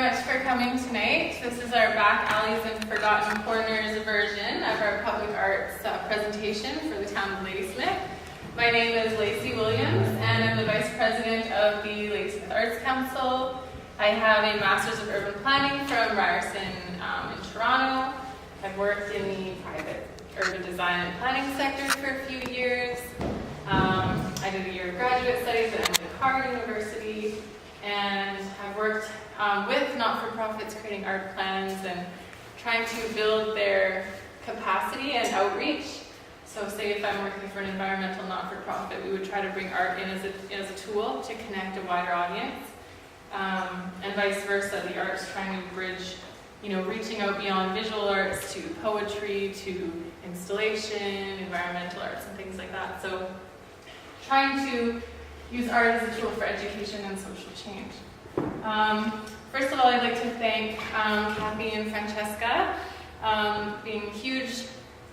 much for coming tonight. This is our Back Alleys and Forgotten Corners version of our public arts presentation for the town of Ladysmith. My name is Lacey Williams, and I'm the Vice President of the Ladysmith Arts Council. I have a Master's of Urban Planning from Ryerson in Toronto. I've worked in the private urban design and planning sector for a few years. I did a year of graduate studies at Carr University, and I've worked with not-for-profits creating art plans and trying to build their capacity and outreach. So say if I'm working for an environmental not-for-profit, we would try to bring art in as a tool to connect a wider audience. And vice versa, the arts trying to bridge, reaching out beyond visual arts to poetry, to installation, environmental arts, and things like that. So trying to use art as a tool for education and social change. First of all, I'd like to thank Kathy and Francesca, being huge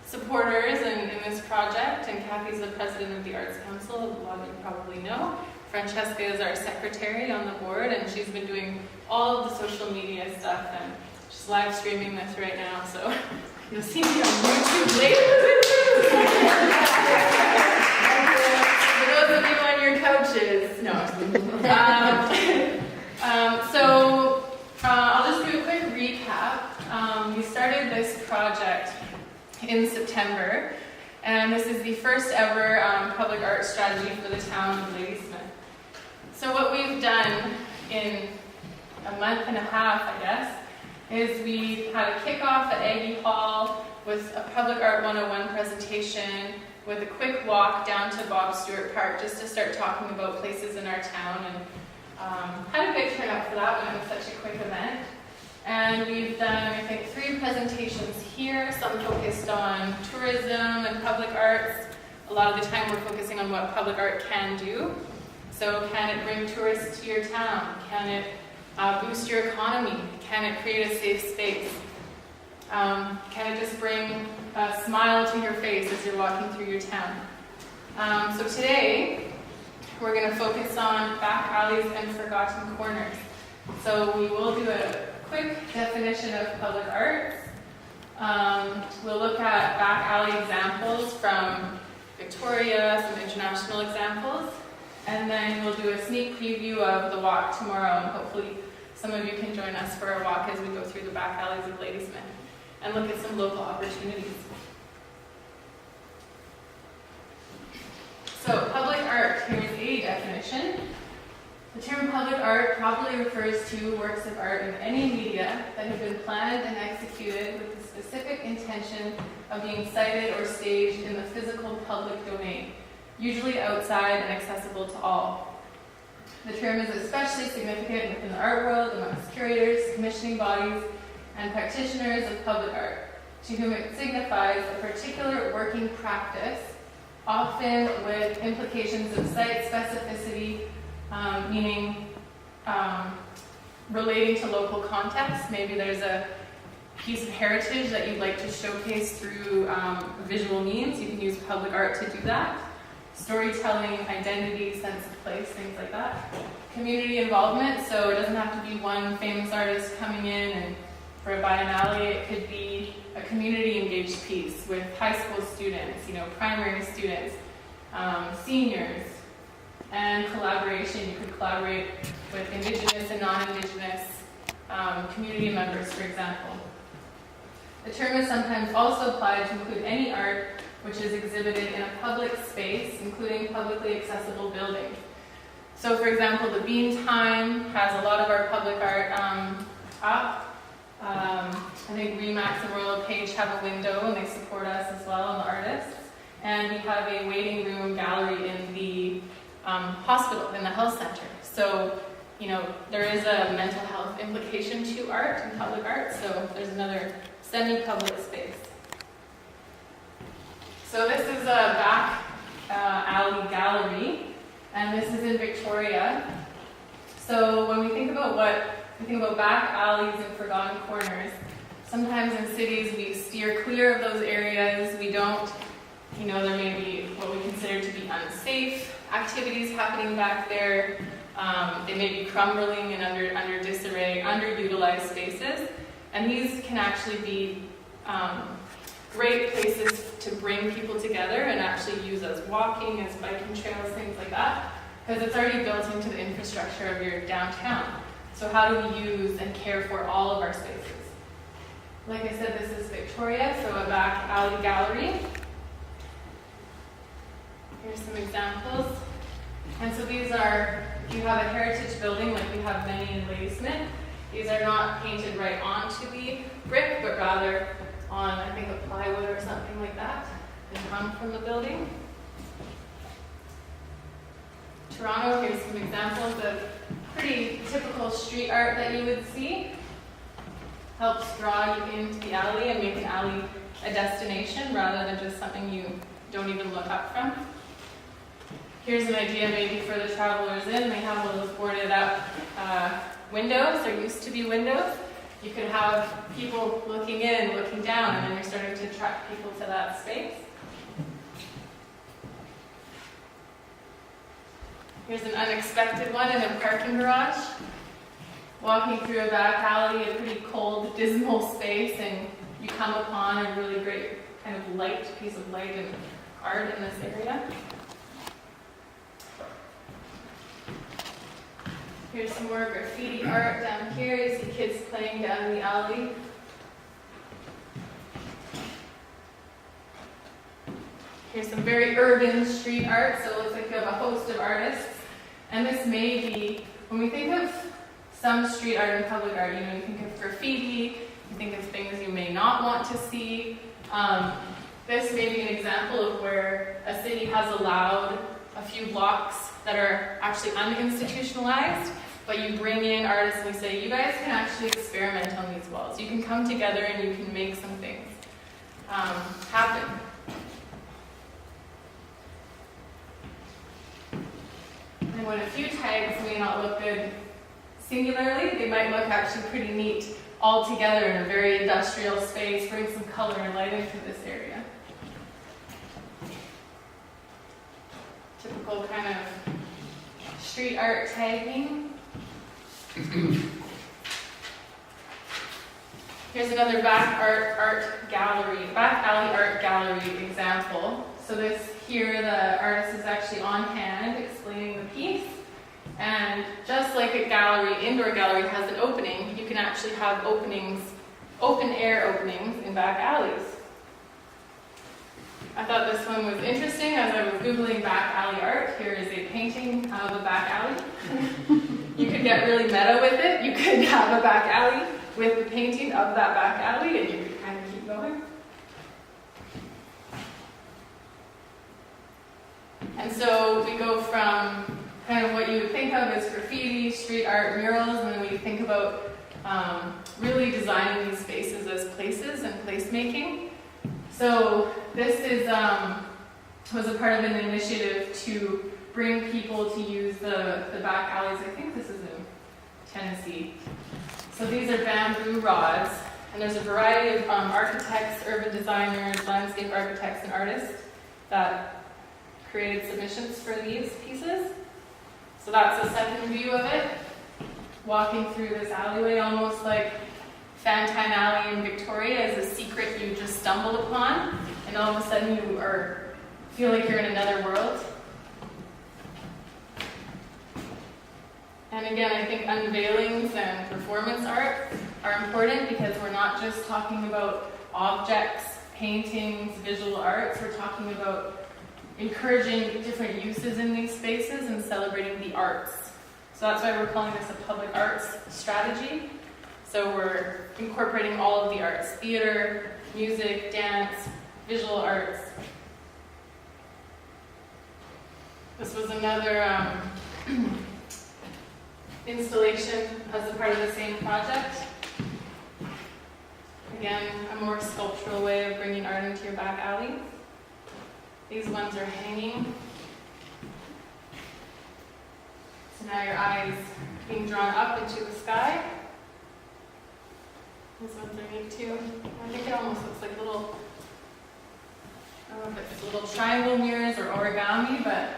supporters in this project, and Kathy's the president of the Arts Council, a lot of you probably know. Francesca is our secretary on the board, and she's been doing all of the social media stuff, and she's live streaming this right now, so you'll see me on YouTube later. For those of you on your couches, no. I'll just do a quick recap. We started this project in September, and this is the first ever public art strategy for the town of Ladysmith. So what we've done in a month and a half, I guess, is we had a kickoff at Aggie Hall with a Public Art 101 presentation with a quick walk down to Bob Stewart Park just to start talking about places in our town, and had a big turnout for that when it was such a quick event. And we've done, I think, 3 presentations here, some focused on tourism and public arts. A lot of the time we're focusing on what public art can do. So can it bring tourists to your town? Can it boost your economy? Can it create a safe space? Can it just bring a smile to your face as you're walking through your town? So today, we're going to focus on back alleys and forgotten corners. So we will do a quick definition of public arts. We'll look at back alley examples from Victoria, some international examples, and then we'll do a sneak preview of the walk tomorrow, and hopefully some of you can join us for a walk as we go through the back alleys of Ladysmith and look at some local opportunities. So public art, here's a definition. The term public art probably refers to works of art of any media that have been planned and executed with the specific intention of being cited or staged in the physical public domain, usually outside and accessible to all. The term is especially significant within the art world amongst curators, commissioning bodies, and practitioners of public art, to whom it signifies a particular working practice, often with implications of site specificity, meaning relating to local context. Maybe there's a piece of heritage that you'd like to showcase through visual means. You can use public art to do that. Storytelling, identity, sense of place, things like that. Community involvement, so it doesn't have to be one famous artist coming in and for a biennale. It could be a community engaged piece with high school students, primary students, seniors, and collaboration. You could collaborate with Indigenous and non-Indigenous community members, for example. The term is sometimes also applied to include any art which is exhibited in a public space, including publicly accessible buildings. So, for example, the Bean Time has a lot of our public art up. I think Remax and Royal Page have a window, and they support us as well, and the artists. And we have a waiting room gallery in the hospital, in the health center. So, there is a mental health implication to art and public art, so there's another semi-public space. So this is a back alley gallery, and this is in Victoria. So when we think about back alleys and forgotten corners, sometimes in cities we steer clear of those areas. We don't, there may be what we consider to be unsafe activities happening back there. They may be crumbling and under disarray, underutilized spaces. And these can actually be great places to bring people together and actually use as walking, as biking trails, things like that, because it's already built into the infrastructure of your downtown. So how do we use and care for all of our spaces? Like I said, this is Victoria, so a back alley gallery. Here's some examples. And so these are, if you have a heritage building, like we have many in Ladysmith, these are not painted right onto the brick, but rather on, I think, a plywood or something like that, and hung from the building. Toronto, here's some examples of pretty typical street art that you would see. Helps draw you into the alley and make an alley a destination rather than just something you don't even look up from. Here's an idea maybe for the travelers in. They have a little boarded up windows. There used to be windows. You could have people looking in, looking down, and then you're starting to attract people to that space. Here's an unexpected one in a parking garage. Walking through a back alley, a pretty cold, dismal space, and you come upon a really great kind of piece of light and art in this area. Here's some more graffiti art down here. You see kids playing down the alley. Here's some very urban street art, so it looks like you have a host of artists. And this may be, when we think of some street art and public art, you think of graffiti, you think of things you may not want to see. This may be an example of where a city has allowed a few blocks that are actually uninstitutionalized, but you bring in artists and you say, you guys can actually experiment on these walls. You can come together and you can make some things happen. And when a few tags may not look good singularly, they might look actually pretty neat all together in a very industrial space, bring some color and light into this area. Typical kind of street art tagging. Here's another back alley art gallery example. So this here, the artist is actually on hand explaining the piece. And just like a gallery, indoor gallery has an opening, you can actually have openings, open air openings in back alleys. I thought this one was interesting as I was Googling back alley art. Here is a painting of a back alley. You could get really meta with it. You could have a back alley with the painting of that back alley and you could kind of keep going. And so we go from kind of what you would think of as graffiti, street art, murals, and then we think about really designing these spaces as places and placemaking. So this is was a part of an initiative to bring people to use the back alleys. I think this is in Tennessee. So these are bamboo rods, and there's a variety of architects, urban designers, landscape architects, and artists that created submissions for these pieces. So that's a second view of it, walking through this alleyway, almost like Fantine Alley in Victoria is a secret you just stumbled upon, and all of a sudden you feel like you're in another world. And again, I think unveilings and performance art are important because we're not just talking about objects, paintings, visual arts, we're talking about encouraging different uses in these spaces and celebrating the arts. So that's why we're calling this a public arts strategy. So we're incorporating all of the arts, theater, music, dance, visual arts. This was another installation as a part of the same project. Again, a more sculptural way of bringing art into your back alley. These ones are hanging. So now your eye is being drawn up into the sky. These ones are neat too. I think it almost looks like little, I don't know if it's little triangle mirrors or origami, but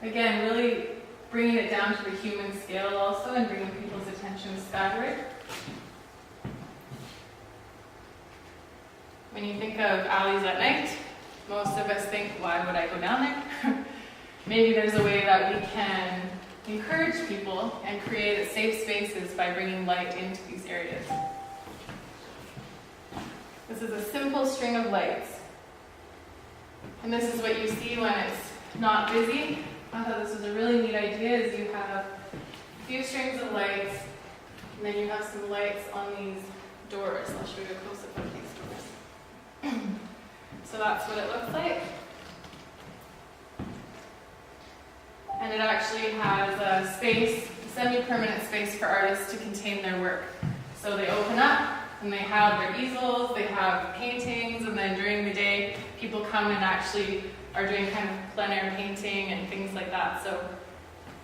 again, really bringing it down to the human scale also and bringing people's attention skyward. When you think of alleys at night, most of us think, why would I go down there? Maybe there's a way that we can encourage people and create safe spaces by bringing light into these areas. This is a simple string of lights. And this is what you see when it's not busy. I thought this was a really neat idea, is you have a few strings of lights, and then you have some lights on these doors. I'll show you a close-up of these doors. So that's what it looks like. And it actually has a space, a semi-permanent space for artists to contain their work. So they open up, and they have their easels, they have paintings, and then during the day, people come and actually are doing kind of plein air painting and things like that. So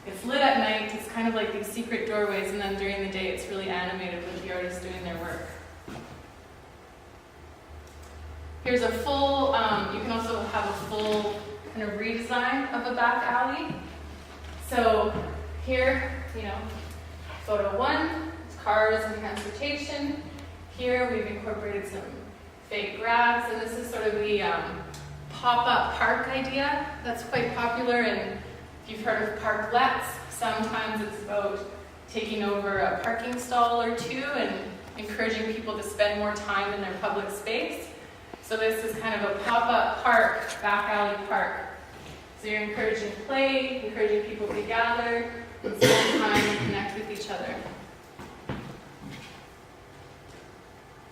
it's lit at night, it's kind of like these secret doorways, and then during the day, it's really animated with the artists doing their work. Here's a full, you can also have a full kind of redesign of a back alley. So here, photo 1, it's cars and transportation. Here we've incorporated some fake grass, and this is sort of the pop-up park idea that's quite popular. And if you've heard of parklets, sometimes it's about taking over a parking stall or two and encouraging people to spend more time in their public space. So this is kind of a pop-up park, back alley park. So you're encouraging play, encouraging people to gather and spend time and connect with each other.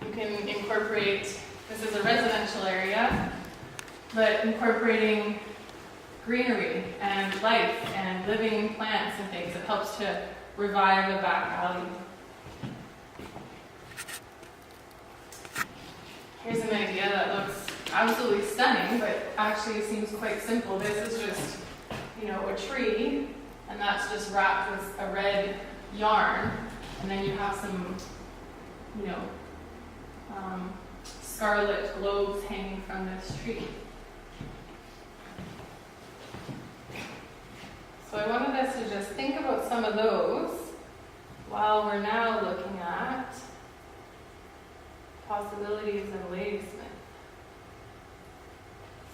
You can incorporate, this is a residential area, but incorporating greenery and life and living plants and things. It helps to revive a back alley. Here's an idea that looks absolutely stunning, but actually seems quite simple. This is just, a tree, and that's just wrapped with a red yarn, and then you have some, scarlet globes hanging from this tree. So I wanted us to just think about some of those while we're now looking at possibilities in Ladysmith.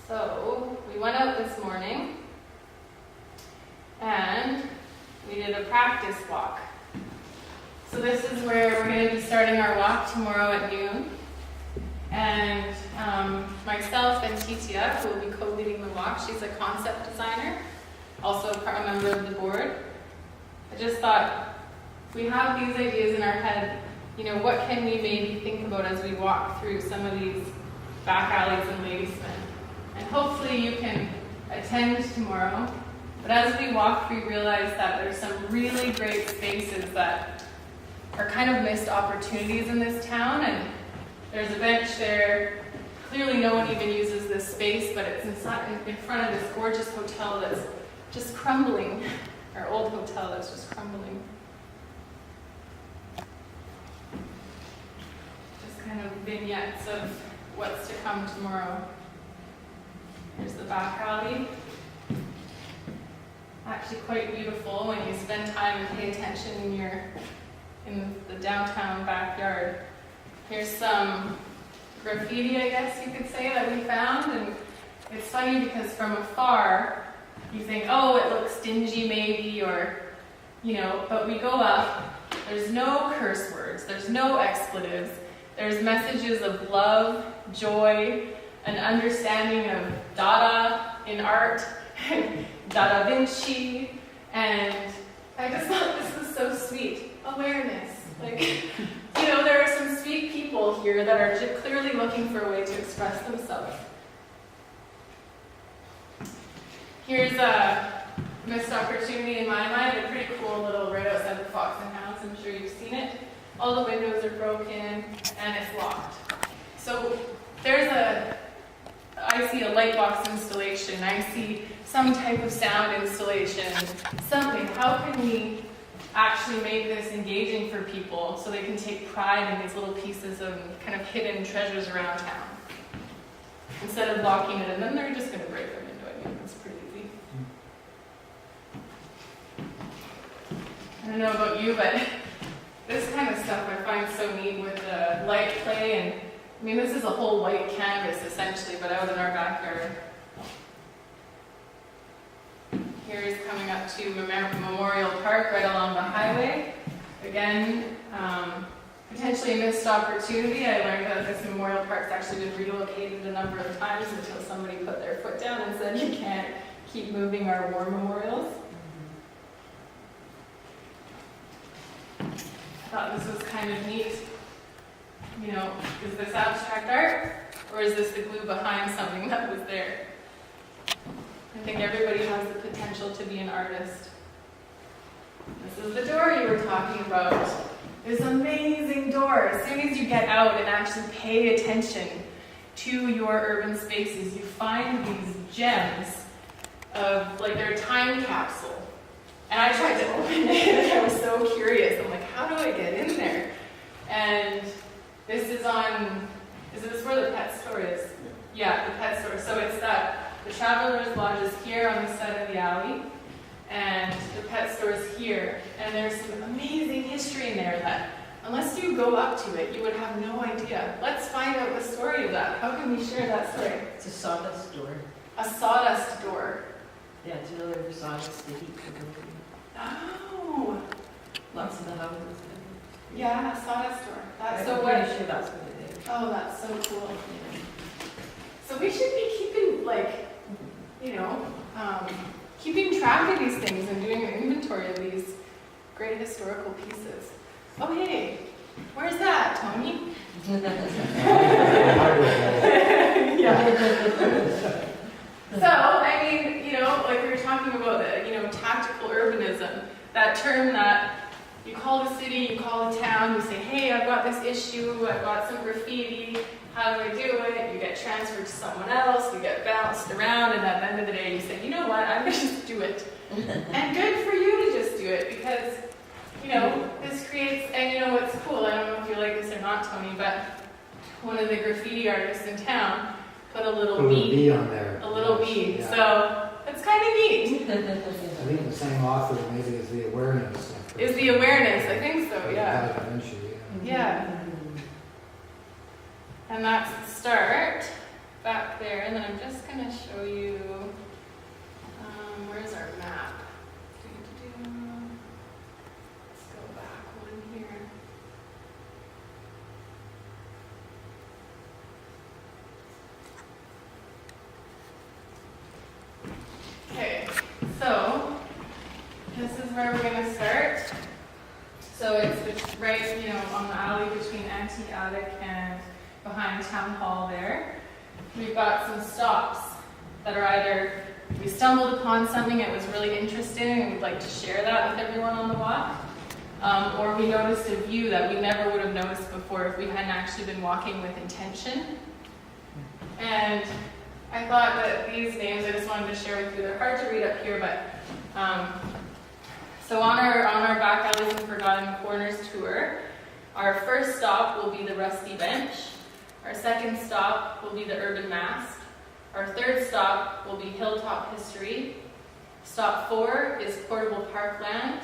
So we went out this morning and we did a practice walk. So this is where we're going to be starting our walk tomorrow at noon. And myself and Titia, who will be co-leading the walk, she's a concept designer, also a member of the board. I just thought, if we have these ideas in our head, what can we maybe think about as we walk through some of these back alleys in Ladysmith? And hopefully you can attend tomorrow. But as we walk, we realize that there's some really great spaces that are kind of missed opportunities in this town. And there's a bench there. Clearly no one even uses this space, but it's in front of this gorgeous hotel that's just crumbling, our old hotel that's just crumbling. Just kind of vignettes of what's to come tomorrow. Here's the back alley. Actually quite beautiful when you spend time and pay attention in the downtown backyard. Here's some graffiti, I guess you could say, that we found. And it's funny because from afar, you think, oh, it looks dingy maybe, or, but we go up, there's no curse words, there's no expletives, there's messages of love, joy, an understanding of Dada in art, Dada Vinci, and I just thought this was so sweet. Awareness. There are some sweet people here that are clearly looking for a way to express themselves. Here's a missed opportunity in my mind, a pretty cool little right outside the Fox and Hounds. I'm sure you've seen it. All the windows are broken and it's locked. So I see a light box installation, I see some type of sound installation, something. How can we actually make this engaging for people so they can take pride in these little pieces of kind of hidden treasures around town? Instead of locking it, and then they're just going to break their window. I mean, it's pretty easy. I don't know about you, but this kind of stuff I find so neat with the light play and I mean, this is a whole white canvas essentially, but out in our backyard. Here is coming up to Memorial Park right along the highway. Again, potentially a missed opportunity. I learned that this Memorial Park's actually been relocated a number of times until somebody put their foot down and said you can't keep moving our war memorials. I thought this was kind of neat. You know, is this abstract art, or is this the glue behind something that was there? I think everybody has the potential to be an artist. This is the door you were talking about. This amazing door. As soon as you get out and actually pay attention to your urban spaces, you find these gems of, like, they're a time capsule. And I tried to open it and I was so curious. I'm like, how do I get in there? And this is this where the pet store is? Yeah, the pet store. So it's that the Travelers Lodge is here on the side of the alley, and the pet store is here. And there's some amazing history in there that, unless you go up to it, you would have no idea. Let's find out the story of that. How can we share that story? It's a sawdust door. A sawdust door. Yeah, it's another sawdust to heat the building. Oh. Lots of the houses. Yeah, a sawdust door. That's so I'm what. pretty sure that's what it is. Oh, that's so cool. Yeah. So we should be keeping, like, keeping track of these things and doing an inventory of these great historical pieces. Oh, hey, where's that, Tony? Yeah. So, I mean, like we were talking about the, tactical urbanism, that term that you call the city, you call the town, you say, hey, I've got this issue, I've got some graffiti, how do I do it? You get transferred to someone else, you get bounced around, and at the end of the day you say, you know what, I'm going to just do it. And good for you to just do it, because, this creates, and what's cool, I don't know if you like this or not, Tony, but one of the graffiti artists in town put a little bee on there. A little bee, yeah. So it's kind of neat. I think the same author maybe is the awareness. Is the awareness, I think so, yeah. Yeah. And that's the start back there, and then I'm just going to show you, where's our map? Let's go back one here. Okay, so this is where we're going to start. So it's right, on the alley between Antique Attic and behind Town Hall there. We've got some stops that are either we stumbled upon something that was really interesting and we'd like to share that with everyone on the walk, or we noticed a view that we never would have noticed before if we hadn't actually been walking with intention. And I thought that these names, I just wanted to share with you. They're hard to read up here, but so on our Back Alleys and Forgotten Corners tour, our first stop will be the Rusty Bench. Our second stop will be the Urban Mast. Our third stop will be Hilltop History. Stop 4 is Portable Parkland.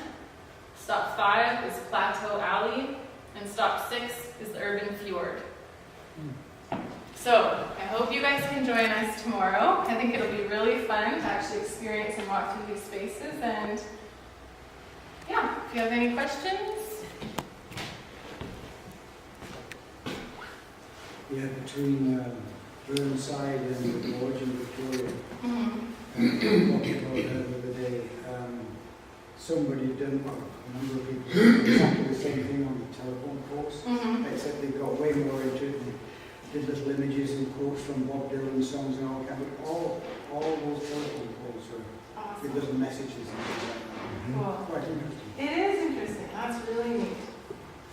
Stop 5 is Plateau Alley. And stop 6 is the Urban Fjord. So I hope you guys can join us tomorrow. I think it'll be really fun to actually experience and walk through these spaces. And yeah, if you have any questions. Yeah, between Burnside and the Gorge and Victoria. Talking about the other day, somebody done, a number of people did exactly the same thing on the telephone post, except they got way more into it and did little images and quotes from Bob Dylan songs and all kind of, all those telephone posts were with little messages and things like that. Cool. Quite interesting. It is interesting. That's really neat.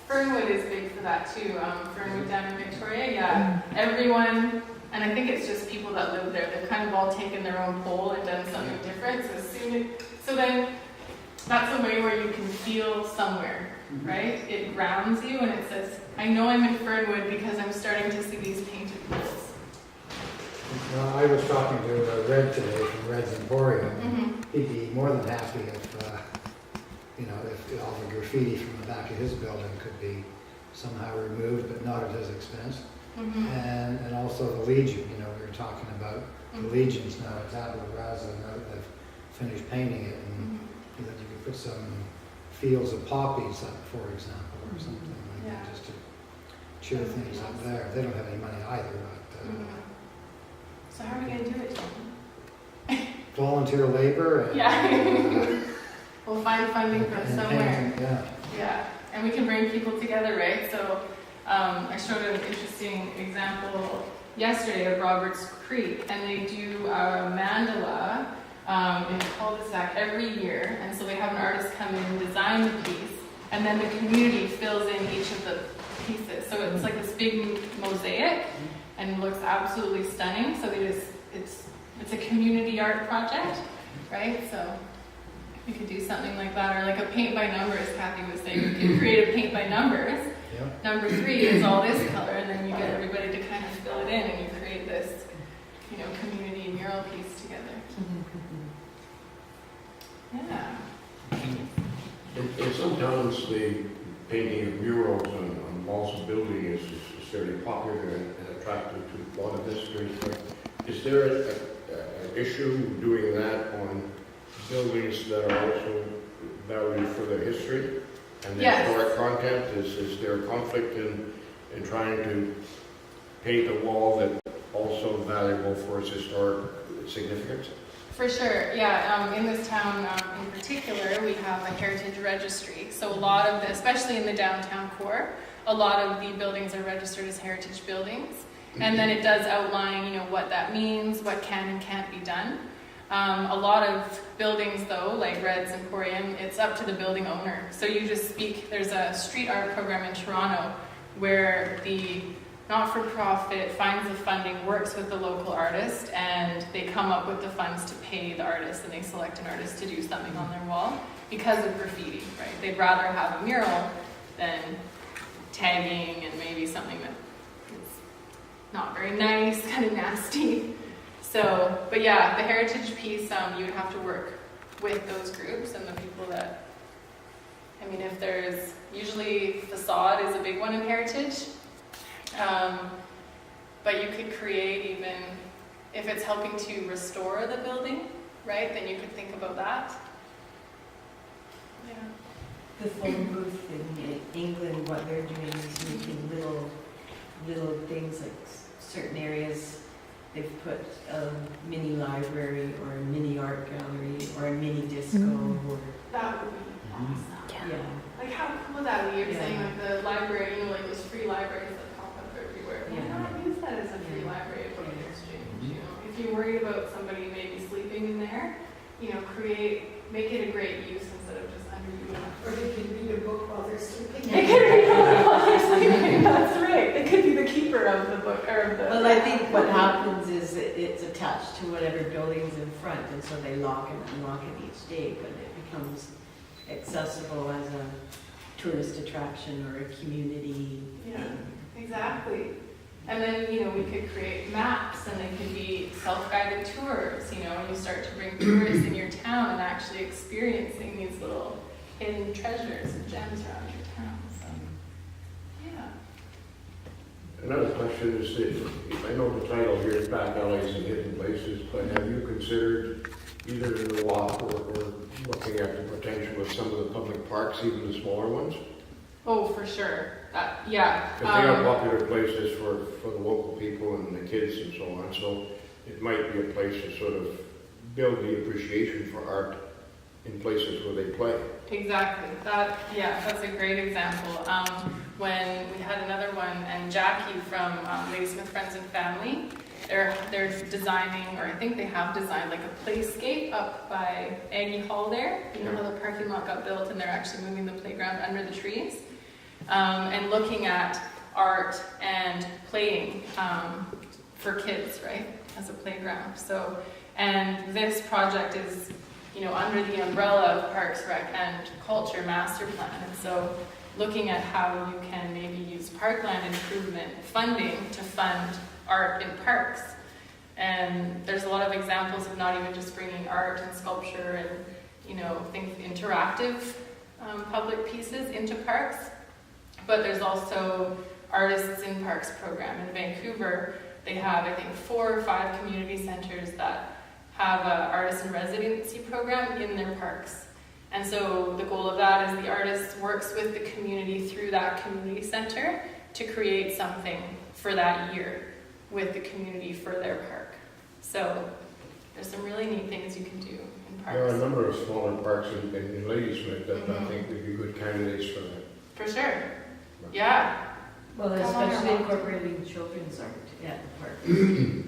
Fernwood is big for that too. Fernwood down in Victoria, yeah. Everyone, and I think it's just people that live there. They've kind of all taken their own poll and done something different. So then that's a way where you can feel somewhere, right? It grounds you, and it says, "I know I'm in Fernwood because I'm starting to see these painted poles." Well, I was talking to Red today from Red's Emporium. He'd be more than happy if all the graffiti from the back of his building could be somehow removed, but not at his expense. and also the Legion, you know, we were talking about the Legions now at Tabula Rasa, now that they've finished painting it, and you know, you could put some fields of poppies up, for example, or something like that, just to cheer things up there. They don't have any money either, but So how are we going to do it, John? volunteer labor and Yeah. We'll find funding from and somewhere. painting, yeah. Yeah, and we can bring people together, right? So I showed an interesting example yesterday of Roberts Creek, and they do a mandala in a cul-de-sac every year, and so they have an artist come in and design the piece, and then the community fills in each of the pieces. So it's like this big mosaic, and it looks absolutely stunning. So it's a community art project, right? So you could do something like that, or like a paint by numbers. Kathy was saying, you can create a paint by numbers. Yep. Number 3 is all this color, and then you get everybody to kind of fill it in, and you create this, you know, community mural piece together. Yeah. In some towns, the painting of murals on walls of buildings is fairly popular and attractive to a lot of visitors. But is there an issue doing that on buildings that are also valued for their history and their historic content? Is there a conflict in trying to paint a wall that's also valuable for its historic significance? For sure, yeah. In this town in particular, we have a heritage registry. So a lot of the, especially in the downtown core, a lot of the buildings are registered as heritage buildings. And then it does outline, you know, what that means, what can and can't be done. A lot of buildings though, like Red's Emporium, it's up to the building owner. So you just speak, there's a street art program in Toronto where the not-for-profit finds the funding, works with the local artist, and they come up with the funds to pay the artist, and they select an artist to do something on their wall because of graffiti, right? They'd rather have a mural than tagging and maybe something that is not very nice, kind of nasty. So, but yeah, the heritage piece, you would have to work with those groups and the people that, I mean, if there's, usually facade is a big one in heritage. But you could create even, if it's helping to restore the building, right, then you could think about that. Yeah. The phone booth in England, what they're doing is making little things, like certain areas they've put a mini library or a mini art gallery or a mini disco or That would be awesome. yeah. Like how cool would that be? You're Yeah. saying like the library, you know, like those free libraries that pop up everywhere. Why Yeah. not use that as a free Yeah. library book Yeah. exchange? You know, if you're worried about somebody maybe sleeping in there, you know, make it a great use instead of just underutilized. Or they can read a book while they're sleeping. They could read a book while they're sleeping. That's right. They could be the keeper of the book or of the. Well, I think what happens is it's attached to whatever building's in front, and so they lock and unlock it each day, but it becomes accessible as a tourist attraction or a community Yeah. thing. Exactly. And then, you know, we could create maps and they could be self-guided tours, you know, and you start to bring tourists in your town and actually experiencing these little hidden treasures and gems around your town. So, yeah. Another question is, I know the title here is Back Alleys and Hidden Places, but have you considered either in the walk or looking at the potential of some of the public parks, even the smaller ones? Oh, for sure. Yeah. Because they are popular places for the local people and the kids and so on, so it might be a place to sort of build the appreciation for art in places where they play. Exactly. That's a great example. When we had another one, and Jackie from Ladysmith Friends and Family, they're designing, or I think they have designed, like a playscape up by Aggie Hall there. You know how the parking lot got built and they're actually moving the playground under the trees? And looking at art and playing for kids, right, as a playground. So, and this project is, you know, under the umbrella of Parks, Rec and Culture Master Plan. And so looking at how you can maybe use parkland improvement funding to fund art in parks. And there's a lot of examples of not even just bringing art and sculpture and, you know, things, interactive public pieces into parks, but there's also Artists in Parks program. In Vancouver, they have, I think, 4 or 5 community centers that have an artist in residency program in their parks. And so the goal of that is the artist works with the community through that community center to create something for that year with the community for their park. So there's some really neat things you can do in parks. There are a number of smaller parks in Ladysmith that I think would be good candidates for that. For sure. Yeah. Well, Come on, especially you're incorporating children's art at the park,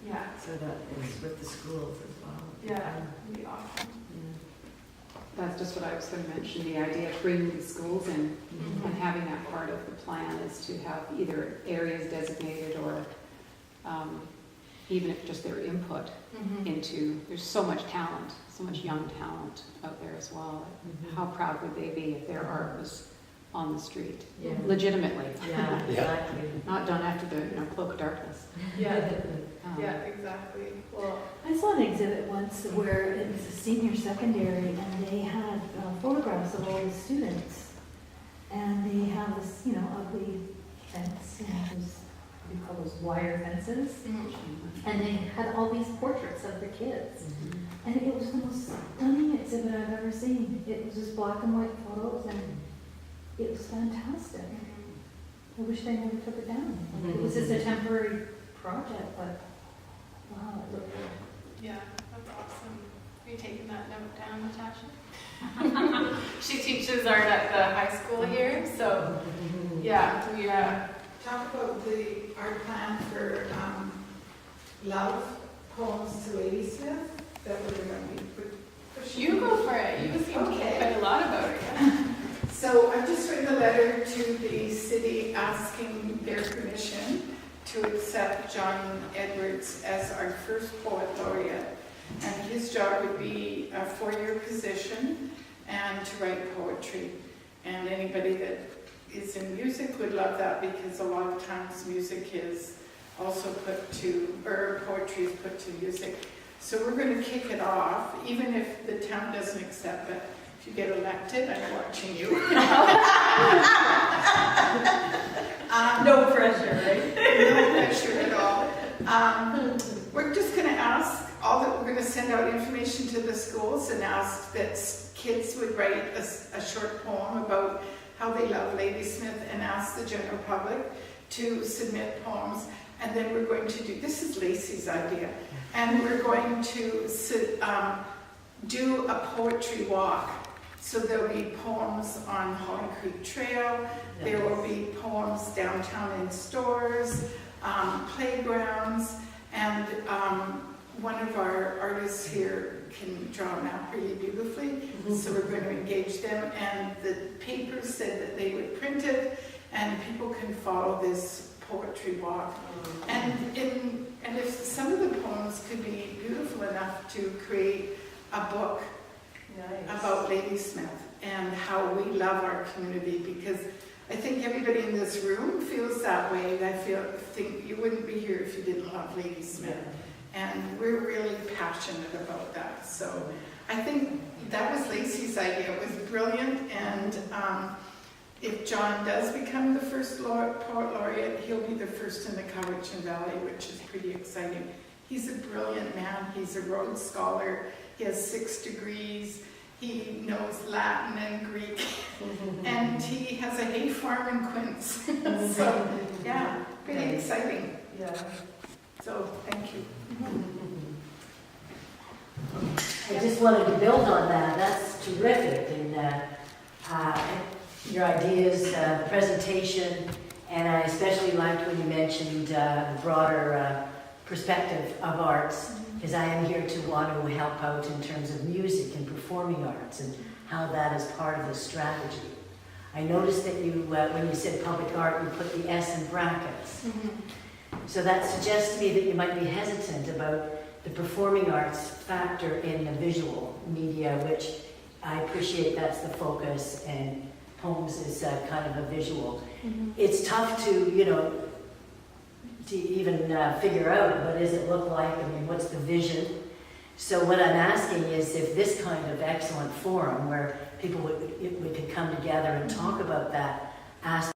Yeah. so that is with the schools as well. Yeah. It'd be awesome. That's just what I was going to mention, the idea of bringing the schools in Mhm. and having that part of the plan is to have either areas designated or even if just their input Mhm. into, there's so much talent, so much young talent out there as well. Mhm. How proud would they be if their art was on the street, Yeah. legitimately, Yeah, exactly. not done after the cloak of darkness. Yeah. Um, Yeah, exactly. Well, I saw an exhibit once where it was a senior secondary and they had photographs of all the students. And they have this, ugly fence, those, what do you call those, wire fences? And they had all these portraits of the kids. And it was the most stunning exhibit I've ever seen. It was just black and white photos and it was fantastic. I wish they never took it down. It was just a temporary project, but wow, it looked good. yeah, that's awesome. Are you taking that note down, Natasha? She teaches art at the high school here, so yeah, we Talk about the art plan for love poems to Ladysmith that we're going to be pushing. you go for it. You seem to know Okay. quite a lot about it. Yeah. So I've just written a letter to the city asking their permission to accept John Edwards as our first poet laureate. And his job would be a 4-year position and to write poetry. And anybody that is in music would love that because a lot of times music is also put to, or poetry is put to music. So we're going to kick it off, even if the town doesn't accept it. If you get elected, I'm watching you. No pressure, right? No pressure at all. We're just going to ask we're going to send out information to the schools and ask that kids would write a short poem about how they love Ladysmith and ask the general public to submit poems. And then we're going to do, this is Lacey's idea, and we're going to do a poetry walk. So there'll be poems on Holly Creek Trail, there will be poems downtown in stores, playgrounds, and one of our artists here can draw them out really beautifully, so we're going to engage them, and the paper said that they would print it, and people can follow this poetry walk. And if some of the poems could be beautiful enough to create a book about Ladysmith and how we love our community, because I think everybody in this room feels that way. I think you wouldn't be here if you didn't love Ladysmith. And we're really passionate about that. So I think that was Lacey's idea. It was brilliant. And if John does become the first poet laureate, he'll be the first in the Cowichan Valley, which is pretty exciting. He's a brilliant man. He's a Rhodes Scholar. He has 6 degrees. He knows Latin and Greek. And he has a hay farm in Quince. So, yeah, pretty exciting. Yeah. So, thank you. I just wanted to build on that. That's terrific. And your ideas, the presentation, and I especially liked when you mentioned the broader perspective of arts, because I am here to want to help out in terms of music and performing arts and how that is part of the strategy. I noticed that you, when you said public art, you put the S in brackets. So that suggests to me that you might be hesitant about the performing arts factor in the visual media, which I appreciate that's the focus, and poems is kind of a visual. It's tough to, to even figure out what does it look like, I mean, what's the vision. So what I'm asking is if this kind of excellent forum where people could come together and talk about that aspect